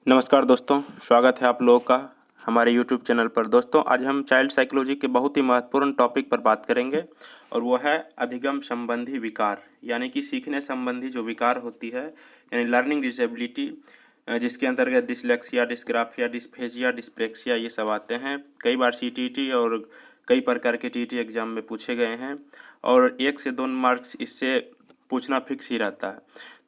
नमस्कार दोस्तों, स्वागत है आप लोगों का हमारे YouTube चैनल पर। दोस्तों, आज हम चाइल्ड साइकोलॉजी के बहुत ही महत्वपूर्ण टॉपिक पर बात करेंगे और वो है अधिगम संबंधी विकार, यानी कि सीखने संबंधी जो विकार होती है, यानी लर्निंग डिसेबिलिटी, जिसके अंतर्गत डिसलेक्सिया, डिस्ग्राफिया, डिस्फेजिया, डिस्प्रेक्सिया ये सब आते हैं। कई बार CTET और कई प्रकार के TET एग्जाम में पूछे गए हैं और 1 से 2 मार्क्स इससे पूछना फिक्स ही रहता है।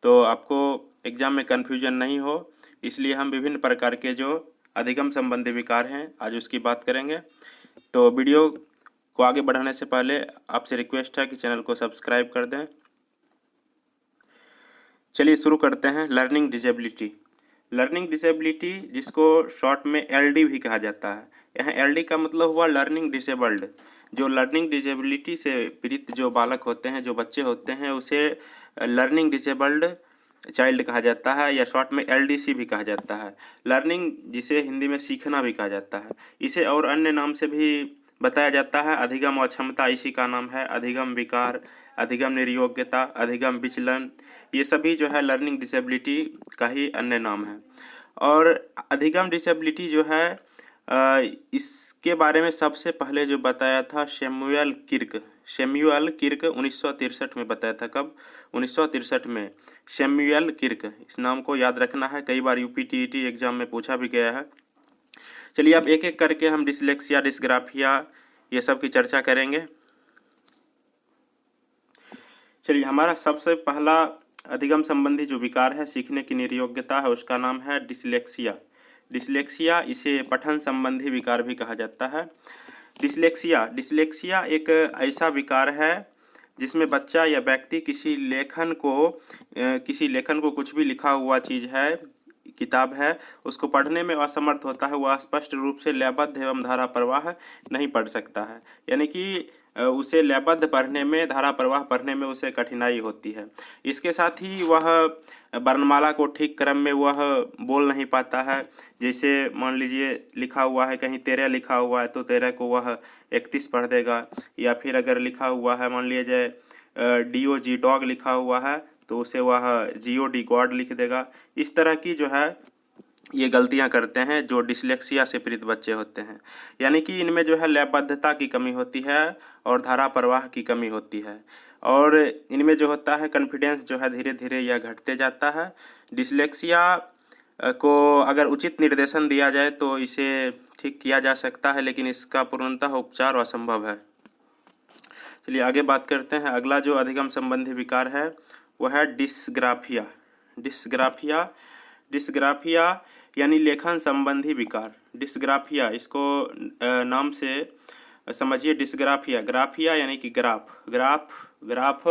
तो आपको एग्ज़ाम में कन्फ्यूजन नहीं हो, इसलिए हम विभिन्न प्रकार के जो अधिगम संबंधी विकार हैं आज उसकी बात करेंगे। तो वीडियो को आगे बढ़ाने से पहले आपसे रिक्वेस्ट है कि चैनल को सब्सक्राइब कर दें। चलिए शुरू करते हैं। Learning disability. लर्निंग डिसेबिलिटी, जिसको शॉर्ट में LD भी कहा जाता है। यहाँ LD का मतलब हुआ लर्निंग डिसेबल्ड। जो लर्निंग डिसेबिलिटी से पीड़ित जो बालक होते हैं, जो बच्चे होते हैं, उसे लर्निंग डिसेबल्ड चाइल्ड कहा जाता है या शॉर्ट में LDC भी कहा जाता है। लर्निंग, जिसे हिंदी में सीखना भी कहा जाता है, इसे और अन्य नाम से भी बताया जाता है। अधिगम अक्षमता इसी का नाम है। अधिगम विकार, अधिगम निर्योग्यता, अधिगम विचलन, ये सभी जो है लर्निंग डिसेबिलिटी का ही अन्य नाम है। और अधिगम डिसेबिलिटी जो है इसके बारे में सबसे पहले जो बताया था सैमुअल किर्क 1963 में बताया था। कब? 1963 में सैमुअल किर्क। इस नाम को याद रखना है, कई बार UPTET एग्जाम में पूछा भी गया है। चलिए अब एक एक करके हम डिसलेक्सिया, डिस्ग्राफिया ये सब की चर्चा करेंगे। चलिए, हमारा सबसे पहला अधिगम संबंधी जो विकार है, सीखने की निर्योग्यता है, उसका नाम है डिसलेक्सिया। डिसलेक्सिया, इसे पठन संबंधी विकार भी कहा जाता है। डिसलेक्सिया एक ऐसा विकार है जिसमें बच्चा या व्यक्ति किसी लेखन को कुछ भी लिखा हुआ चीज़ है, किताब है, उसको पढ़ने में असमर्थ होता है। वह स्पष्ट रूप से लयबद्ध एवं धारा प्रवाह नहीं पढ़ सकता है, यानी कि उसे लयबद्ध पढ़ने में, धारा प्रवाह पढ़ने में उसे कठिनाई होती है। इसके साथ ही वह वर्णमाला को ठीक क्रम में वह बोल नहीं पाता है। जैसे मान लीजिए लिखा हुआ है कहीं 13 लिखा हुआ है तो 13 को वह 31 पढ़ देगा, या फिर अगर लिखा हुआ है मान लीजिए DOG डॉग लिखा हुआ है तो उसे वह GOD गॉड लिख देगा। इस तरह की जो है ये गलतियां करते हैं जो डिसलेक्सिया से पीड़ित बच्चे होते हैं, यानी कि इनमें जो है लयबद्धता की कमी होती है और धारा प्रवाह की कमी होती है, और इनमें जो होता है कॉन्फिडेंस जो है धीरे धीरे यह घटते जाता है। डिसलेक्सिया को अगर उचित निर्देशन दिया जाए तो इसे ठीक किया जा सकता है, लेकिन इसका पूर्णतः उपचार असंभव है। चलिए आगे बात करते हैं। अगला जो अधिगम संबंधी विकार है वह है डिस्ग्राफिया। डिस्ग्राफिया यानी लेखन संबंधी विकार। डिस्ग्राफिया, इसको नाम से समझिए। डिस्ग्राफिया, ग्राफिया यानी कि ग्राफ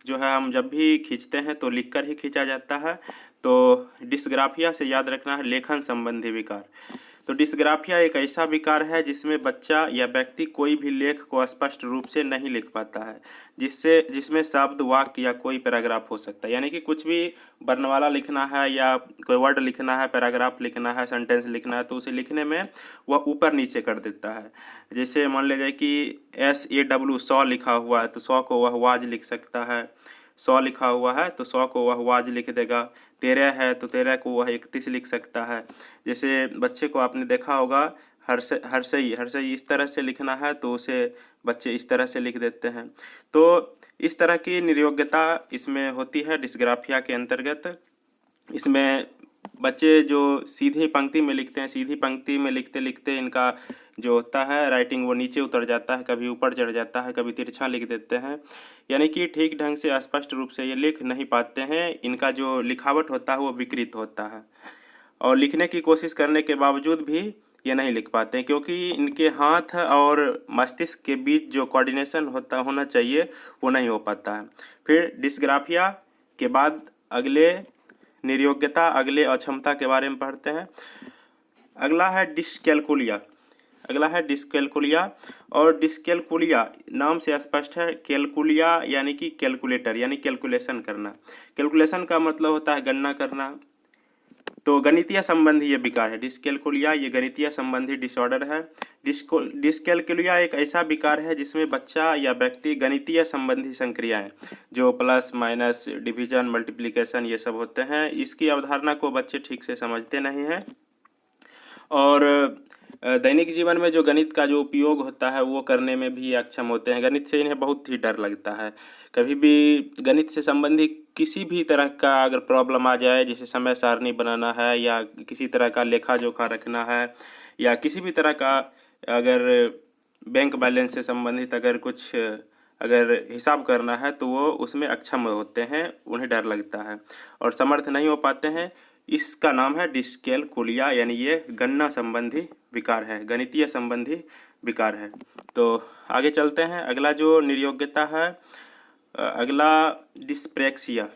जो है हम जब भी खींचते हैं तो लिखकर ही खींचा जाता है। तो डिस्ग्राफिया से याद रखना है लेखन संबंधी विकार। तो डिस्ग्राफिया एक ऐसा विकार है जिसमें बच्चा या व्यक्ति कोई भी लेख को स्पष्ट रूप से नहीं लिख पाता है, जिसमें शब्द, वाक्य या कोई पैराग्राफ हो सकता है, यानी कि कुछ भी वर्णमाला लिखना है या कोई वर्ड लिखना है, पैराग्राफ लिखना है, सेंटेंस लिखना है, तो उसे लिखने में वह ऊपर नीचे कर देता है। जैसे मान लीजिए कि SAW 100 लिखा हुआ है तो 100 को वह वाज लिख सकता है। 100 लिखा हुआ है तो 100 को वह वाज लिख देगा। 13 है तो 13 को वह 31 लिख सकता है। जैसे बच्चे को आपने देखा होगा हर्षई इस तरह से लिखना है तो उसे बच्चे इस तरह से लिख देते हैं। तो इस तरह की निर्योग्यता इसमें होती है डिस्ग्राफिया के अंतर्गत। इसमें बच्चे जो सीधी पंक्ति में लिखते हैं, सीधी पंक्ति में लिखते लिखते इनका जो होता है राइटिंग वो नीचे उतर जाता है, कभी ऊपर चढ़ जाता है, कभी तिरछा लिख देते हैं, यानी कि ठीक ढंग से स्पष्ट रूप से ये लिख नहीं पाते हैं। इनका जो लिखावट होता है वो विकृत होता है और लिखने की कोशिश करने के बावजूद भी ये नहीं लिख पाते हैं, क्योंकि इनके हाथ और मस्तिष्क के बीच जो कोऑर्डिनेशन होना चाहिए वो नहीं हो पाता है। फिर डिस्ग्राफिया के बाद अगले निर्योग्यता, अगले अक्षमता के बारे में पढ़ते हैं। अगला है डिस्कैलकुलिया। और डिस्कैलकुलिया नाम से स्पष्ट है। कैलकुलिया यानी कि कैलकुलेटर, यानी कैलकुलेशन करना। कैलकुलेशन का मतलब होता है गणना करना। तो गणितीय संबंधी ये विकार है। डिस्कैल्कुलिया ये गणितीय संबंधी डिसऑर्डर है। डिस्कैल्कुलिया एक ऐसा विकार है जिसमें बच्चा या व्यक्ति गणितीय संबंधी संक्रियाएं जो प्लस माइनस डिवीजन मल्टीप्लिकेशन ये सब होते हैं, इसकी अवधारणा को बच्चे ठीक से समझते नहीं हैं और दैनिक जीवन में जो गणित का जो उपयोग होता है वो करने में भी अक्षम होते हैं। गणित से इन्हें बहुत ही डर लगता है। कभी भी गणित से संबंधित किसी भी तरह का अगर प्रॉब्लम आ जाए, जैसे समय सारणी बनाना है या किसी तरह का लेखा जोखा रखना है या किसी भी तरह का अगर बैंक बैलेंस से संबंधित अगर कुछ अगर हिसाब करना है तो वो उसमें अक्षम होते हैं, उन्हें डर लगता है और समर्थ नहीं हो पाते हैं। इसका नाम है डिस्कैल्कुलिया, यानी ये गणना संबंधी विकार है, गणितीय संबंधी विकार है। तो आगे चलते हैं। अगला जो निर्योग्यता है, अगला डिस्प्रेक्सिया।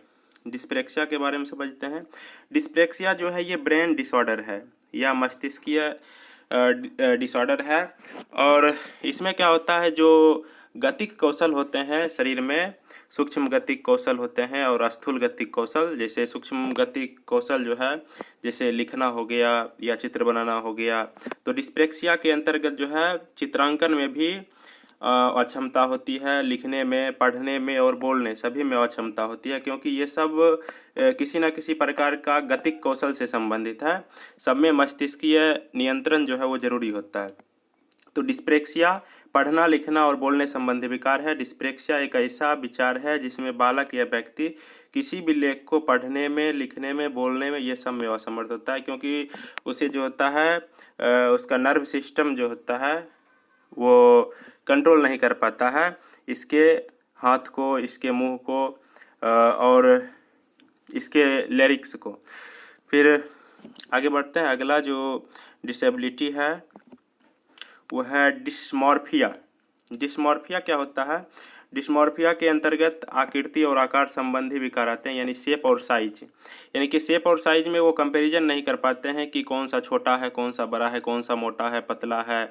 डिस्प्रेक्सिया के बारे में समझते हैं। डिस्प्रेक्सिया जो है ये ब्रेन डिसऑर्डर है या मस्तिष्कीय डिसऑर्डर है और इसमें क्या होता है, जो गतिक कौशल होते हैं शरीर में, सूक्ष्म गतिक कौशल होते हैं और स्थूल गतिक कौशल। जैसे सूक्ष्म गतिक कौशल जो है जैसे लिखना हो गया या चित्र बनाना हो गया, तो डिस्प्रेक्सिया के अंतर्गत जो है चित्रांकन में भी अक्षमता होती है, लिखने में, पढ़ने में और बोलने सभी में अक्षमता होती है, क्योंकि ये सब किसी न किसी प्रकार का गतिक कौशल से संबंधित है। सब में मस्तिष्कीय नियंत्रण जो है वो जरूरी होता है। तो डिस्प्रेक्सिया पढ़ना, लिखना और बोलने संबंधी विकार है। डिस्प्रेक्सिया एक ऐसा विचार है जिसमें बालक या व्यक्ति किसी भी लेख को पढ़ने में, लिखने में, बोलने में ये सब में असमर्थ होता है, क्योंकि उसे जो होता है उसका नर्व सिस्टम जो होता है वो कंट्रोल नहीं कर पाता है इसके हाथ को, इसके मुंह को और इसके लिरिक्स को। फिर आगे बढ़ते हैं। अगला जो डिसेबिलिटी है वो है डिस्मॉर्फिया। डिस्मॉर्फिया क्या होता है? डिस्मॉर्फिया के अंतर्गत आकृति और आकार संबंधी विकार आते हैं, यानी शेप और साइज। यानी कि शेप और साइज में वो कंपैरिजन नहीं कर पाते हैं कि कौन सा छोटा है, कौन सा बड़ा है, कौन सा मोटा है, पतला है,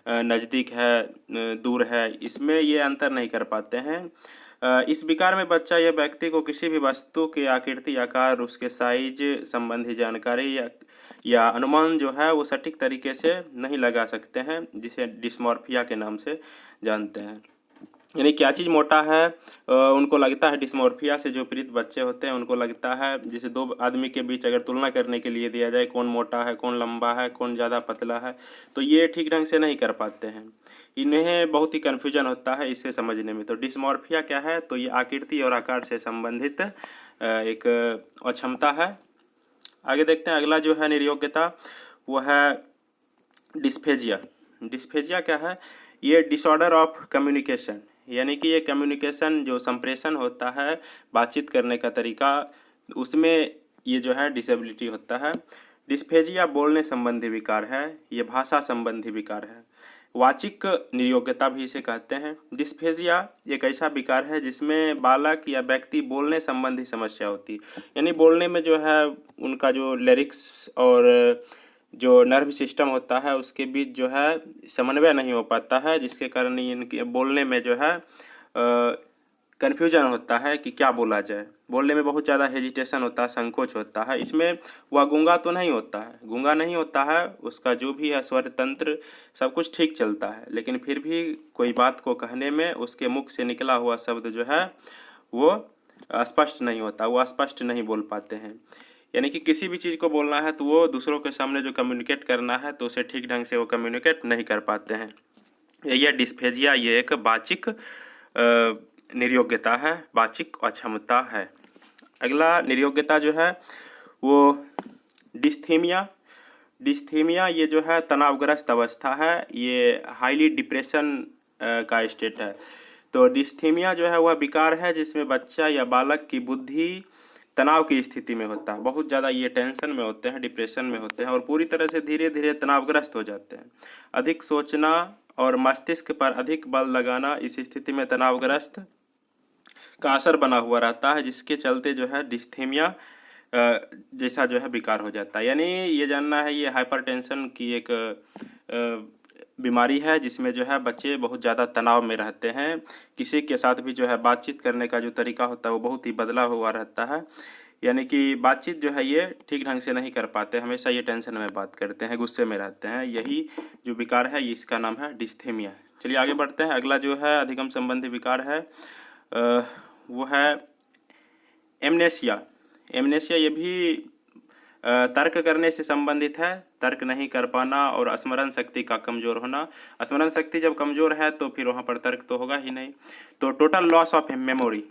नज़दीक है, दूर है, इसमें ये अंतर नहीं कर पाते हैं। इस विकार में बच्चा या व्यक्ति को किसी भी वस्तु के आकृति, आकार, उसके साइज संबंधी जानकारी या अनुमान जो है वो सटीक तरीके से नहीं लगा सकते हैं, जिसे डिस्मॉर्फिया के नाम से जानते हैं। यानी क्या चीज़ मोटा है उनको लगता है डिस्मॉर्फिया से जो पीड़ित बच्चे होते हैं उनको लगता है, जैसे दो आदमी के बीच अगर तुलना करने के लिए दिया जाए कौन मोटा है, कौन लंबा है, कौन ज़्यादा पतला है, तो ये ठीक ढंग से नहीं कर पाते हैं। इन्हें बहुत ही कन्फ्यूजन होता है इसे समझने में। तो डिस्मॉर्फिया क्या है? तो ये आकृति और आकार से संबंधित एक अक्षमता है। आगे देखते हैं। अगला जो है निर्योग्यता वो है डिस्फेजिया। डिस्फेजिया क्या है? ये डिसऑर्डर ऑफ कम्युनिकेशन, यानी कि ये कम्युनिकेशन जो संप्रेषण होता है, बातचीत करने का तरीका, उसमें ये जो है डिसेबिलिटी होता है। डिस्फेजिया बोलने संबंधी विकार है, ये भाषा संबंधी विकार है। वाचिक निर्योग्यता भी इसे कहते हैं। डिस्फेजिया एक ऐसा विकार है जिसमें बालक या व्यक्ति बोलने संबंधी समस्या होती है, यानी बोलने में जो है उनका जो लिरिक्स और जो नर्व सिस्टम होता है उसके बीच जो है समन्वय नहीं हो पाता है, जिसके कारण इनके बोलने में जो है कन्फ्यूजन होता है कि क्या बोला जाए। बोलने में बहुत ज़्यादा हेजिटेशन होता है, संकोच होता है। इसमें वह गूंगा तो नहीं होता है, गूंगा नहीं होता है, उसका जो भी है स्वर तंत्र सब कुछ ठीक चलता है, लेकिन फिर भी कोई बात को कहने में उसके मुख से निकला हुआ शब्द जो है वो स्पष्ट नहीं होता, वो स्पष्ट नहीं बोल पाते हैं। यानी कि किसी भी चीज़ को बोलना है तो वो दूसरों के सामने जो कम्युनिकेट करना है तो उसे ठीक ढंग से वो कम्युनिकेट नहीं कर पाते हैं। यह डिस्फेजिया ये एक वाचिक निर्योग्यता है, वाचिक अक्षमता है। अगला निर्योग्यता जो है वो डिस्थीमिया। डिस्थीमिया ये जो है तनावग्रस्त अवस्था है, ये हाईली डिप्रेशन का स्टेट है। तो डिस्थीमिया जो है वह विकार है जिसमें बच्चा या बालक की बुद्धि तनाव की स्थिति में होता है, बहुत ज़्यादा ये टेंशन में होते हैं, डिप्रेशन में होते हैं और पूरी तरह से धीरे धीरे तनावग्रस्त हो जाते हैं। अधिक सोचना और मस्तिष्क पर अधिक बल लगाना इस स्थिति में तनावग्रस्त का असर बना हुआ रहता है, जिसके चलते जो है डिस्थीमिया जैसा जो है विकार हो जाता है। यानी ये जानना है ये हाइपरटेंशन की एक बीमारी है जिसमें जो है बच्चे बहुत ज़्यादा तनाव में रहते हैं, किसी के साथ भी जो है बातचीत करने का जो तरीका होता है वो बहुत ही बदला हुआ रहता है। यानी कि बातचीत जो है ये ठीक ढंग से नहीं कर पाते, हमेशा ये टेंशन में बात करते हैं, गुस्से में रहते हैं, यही जो विकार है इसका नाम है डिस्थेमिया। चलिए आगे बढ़ते हैं। अगला जो है अधिगम संबंधी विकार है वो है एमनेसिया। एमनेसिया ये भी तर्क करने से संबंधित है, तर्क नहीं कर पाना और स्मरण शक्ति का कमज़ोर होना। स्मरण शक्ति जब कमज़ोर है तो फिर वहाँ पर तर्क तो होगा ही नहीं। तो टोटल लॉस ऑफ मेमोरी,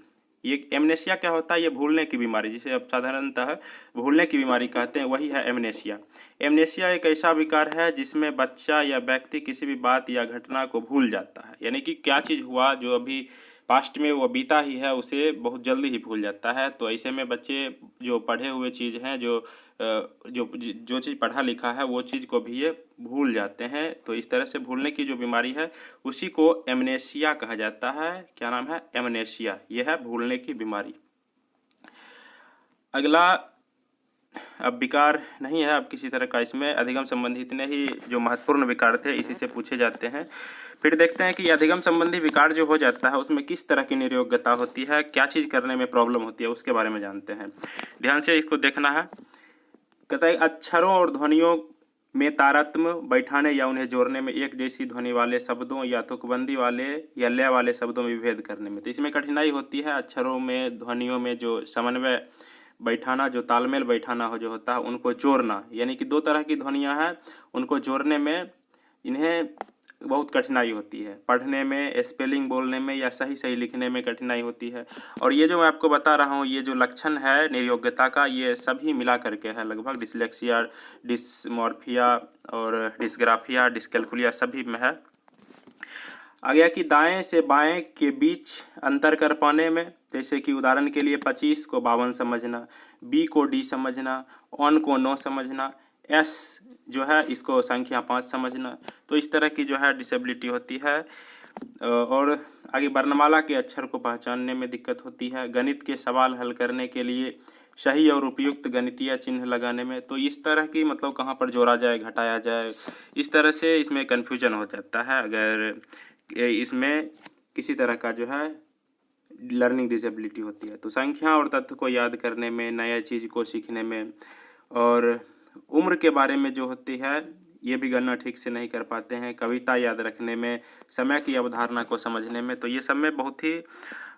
ये एमनेसिया क्या होता है? ये भूलने की बीमारी, जिसे अब साधारणतः भूलने की बीमारी कहते हैं, वही है एमनेसिया। एमनेसिया एक ऐसा विकार है जिसमें बच्चा या व्यक्ति किसी भी बात या घटना को भूल जाता है, यानी कि क्या चीज़ हुआ जो अभी पास्ट में वो बीता ही है उसे बहुत जल्दी ही भूल जाता है। तो ऐसे में बच्चे जो पढ़े हुए चीज़ हैं, जो चीज़ पढ़ा लिखा है वो चीज़ को भी ये भूल जाते हैं। तो इस तरह से भूलने की जो बीमारी है उसी को एमनेसिया कहा जाता है। क्या नाम है? एमनेसिया। यह है भूलने की बीमारी। अगला अब विकार नहीं है अब किसी तरह का, इसमें अधिगम संबंधी इतने ही जो महत्वपूर्ण विकार थे इसी से पूछे जाते हैं। फिर देखते हैं कि अधिगम संबंधी विकार जो हो जाता है उसमें किस तरह की निर्योग्यता होती है, क्या चीज़ करने में प्रॉब्लम होती है, उसके बारे में जानते हैं। ध्यान से इसको देखना है। कहता है अक्षरों और ध्वनियों में तारतम्य बैठाने या उन्हें जोड़ने में, एक जैसी ध्वनि वाले शब्दों या तुकबंदी वाले या लय वाले शब्दों में विभेद करने में। तो इसमें कठिनाई होती है अक्षरों में, ध्वनियों में जो समन्वय बैठाना, जो तालमेल बैठाना हो जो होता है उनको जोड़ना, यानी कि दो तरह की ध्वनियाँ हैं उनको जोड़ने में इन्हें बहुत कठिनाई होती है। पढ़ने में, स्पेलिंग बोलने में या सही सही लिखने में कठिनाई होती है। और ये जो मैं आपको बता रहा हूँ ये जो लक्षण है निर्योग्यता का, ये सभी मिला करके है लगभग। डिसलेक्सिया, डिसमॉर्फिया और डिस्ग्राफिया, डिस्कैल्कुलिया सभी में है। आ गया कि दाएं से बाएं के बीच अंतर कर पाने में, जैसे कि उदाहरण के लिए 25 को 52 समझना, बी को डी समझना, ऑन को नो समझना, एस जो है इसको संख्या 5 समझना। तो इस तरह की जो है डिसेबिलिटी होती है। और आगे वर्णमाला के अक्षर को पहचानने में दिक्कत होती है। गणित के सवाल हल करने के लिए सही और उपयुक्त गणितीय चिन्ह लगाने में। तो इस तरह की मतलब कहाँ पर जोड़ा जाए, घटाया जाए, इस तरह से इसमें कन्फ्यूजन हो जाता है अगर इसमें किसी तरह का जो है लर्निंग डिसेबिलिटी होती है। तो संख्या और तथ्य को याद करने में, नया चीज़ को सीखने में, और उम्र के बारे में जो होती है ये भी गणना ठीक से नहीं कर पाते हैं। कविता याद रखने में, समय की अवधारणा को समझने में, तो ये सब में बहुत ही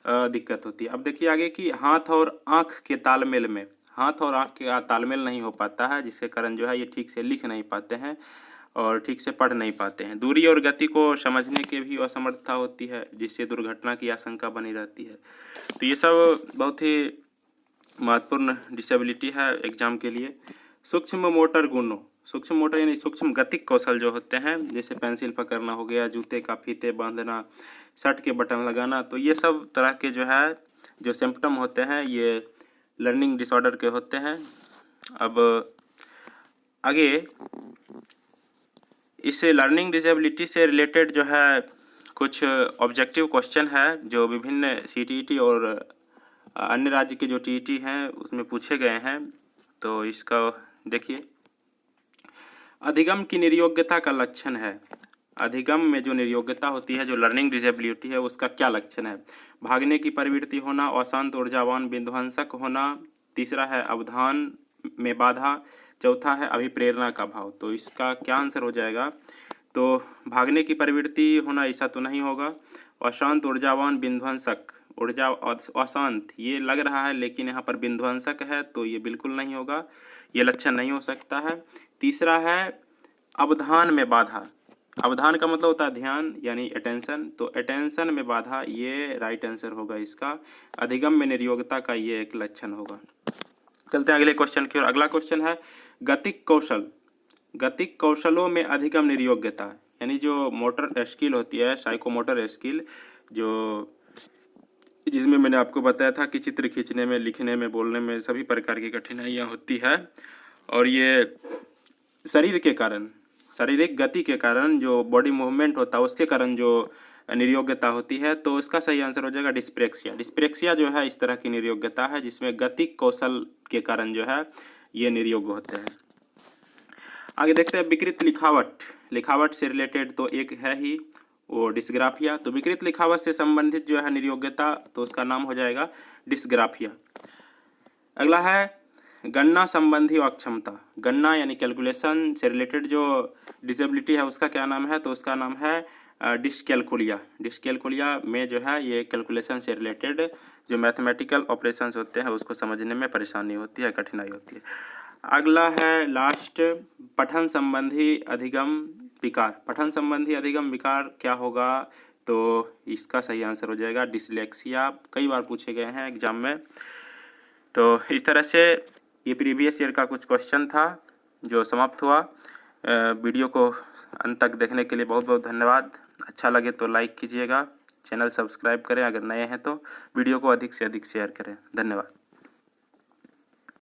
दिक्कत होती है। अब देखिए आगे कि हाथ और आँख के तालमेल में, हाथ और आँख का तालमेल नहीं हो पाता है जिसके कारण जो है ये ठीक से लिख नहीं पाते हैं और ठीक से पढ़ नहीं पाते हैं। दूरी और गति को समझने के भी असमर्थता होती है जिससे दुर्घटना की आशंका बनी रहती है। तो ये सब बहुत ही महत्वपूर्ण डिसेबिलिटी है एग्जाम के लिए। सूक्ष्म मोटर गुणों, सूक्ष्म मोटर यानी सूक्ष्म गतिक कौशल जो होते हैं, जैसे पेंसिल पकड़ना हो गया, जूते का फीते बांधना, शर्ट के बटन लगाना, तो ये सब तरह के जो है जो सिम्पटम होते हैं ये लर्निंग डिसऑर्डर के होते हैं। अब आगे इस लर्निंग डिसेबिलिटी से रिलेटेड जो है कुछ ऑब्जेक्टिव क्वेश्चन है जो विभिन्न CTET और अन्य राज्य के जो TET हैं उसमें पूछे गए हैं। तो इसका देखिए, अधिगम की निर्योग्यता का लक्षण है। अधिगम में जो निर्योग्यता होती है, जो लर्निंग डिसेबिलिटी है, उसका क्या लक्षण है? भागने की प्रवृत्ति होना, अशांत ऊर्जावान विध्वंसक होना, तीसरा है अवधान में बाधा, चौथा है अभिप्रेरणा का भाव। तो इसका क्या आंसर हो जाएगा? तो भागने की प्रवृत्ति होना ऐसा तो नहीं होगा। अशांत ऊर्जावान विध्वंसक, ऊर्जा अशांत ये लग रहा है लेकिन यहाँ पर विध्वंसक है तो ये बिल्कुल नहीं होगा, ये लक्षण नहीं हो सकता है। तीसरा है अवधान में बाधा। अवधान का मतलब होता है ध्यान यानी अटेंशन, तो अटेंशन में बाधा ये राइट आंसर होगा इसका। अधिगम में निर्योग्यता का ये एक लक्षण होगा। चलते हैं अगले क्वेश्चन की ओर। अगला क्वेश्चन है गतिक कौशल। गतिक कौशलों में अधिगम निर्योग्यता, यानी जो मोटर स्किल होती है, साइकोमोटर स्किल, जो जिसमें मैंने आपको बताया था कि चित्र खींचने में, लिखने में, बोलने में सभी प्रकार की कठिनाइयाँ होती है। और ये शरीर के कारण, शारीरिक गति के कारण, जो बॉडी मूवमेंट होता है उसके कारण जो निर्योग्यता होती है, तो इसका सही आंसर हो जाएगा डिस्प्रेक्सिया। डिस्प्रेक्सिया जो है इस तरह की निर्योग्यता है जिसमें गतिक कौशल के कारण जो है ये निर्योग्य होते हैं। आगे देखते हैं विकृत लिखावट। लिखावट से रिलेटेड तो एक है ही वो डिस्ग्राफिया। तो विकृत लिखावट से संबंधित जो है निर्योग्यता, तो उसका नाम हो जाएगा डिस्ग्राफिया। अगला है गणना संबंधी अक्षमता। गणना यानी कैलकुलेशन से रिलेटेड जो डिसेबिलिटी है उसका क्या नाम है, तो उसका नाम है डिस्कैल्कुलिया। डिस्कैल्कुलिया में जो है ये कैलकुलेशन से रिलेटेड जो मैथमेटिकल ऑपरेशंस होते हैं उसको समझने में परेशानी होती है, कठिनाई होती है। अगला है लास्ट, पठन संबंधी अधिगम विकार। पठन संबंधी अधिगम विकार क्या होगा, तो इसका सही आंसर हो जाएगा डिसलेक्सिया। कई बार पूछे गए हैं एग्जाम में। तो इस तरह से ये प्रीवियस ईयर का कुछ क्वेश्चन था जो समाप्त हुआ। वीडियो को अंत तक देखने के लिए बहुत बहुत धन्यवाद। अच्छा लगे तो लाइक कीजिएगा, चैनल सब्सक्राइब करें, अगर नए हैं तो वीडियो को अधिक से अधिक शेयर करें। धन्यवाद।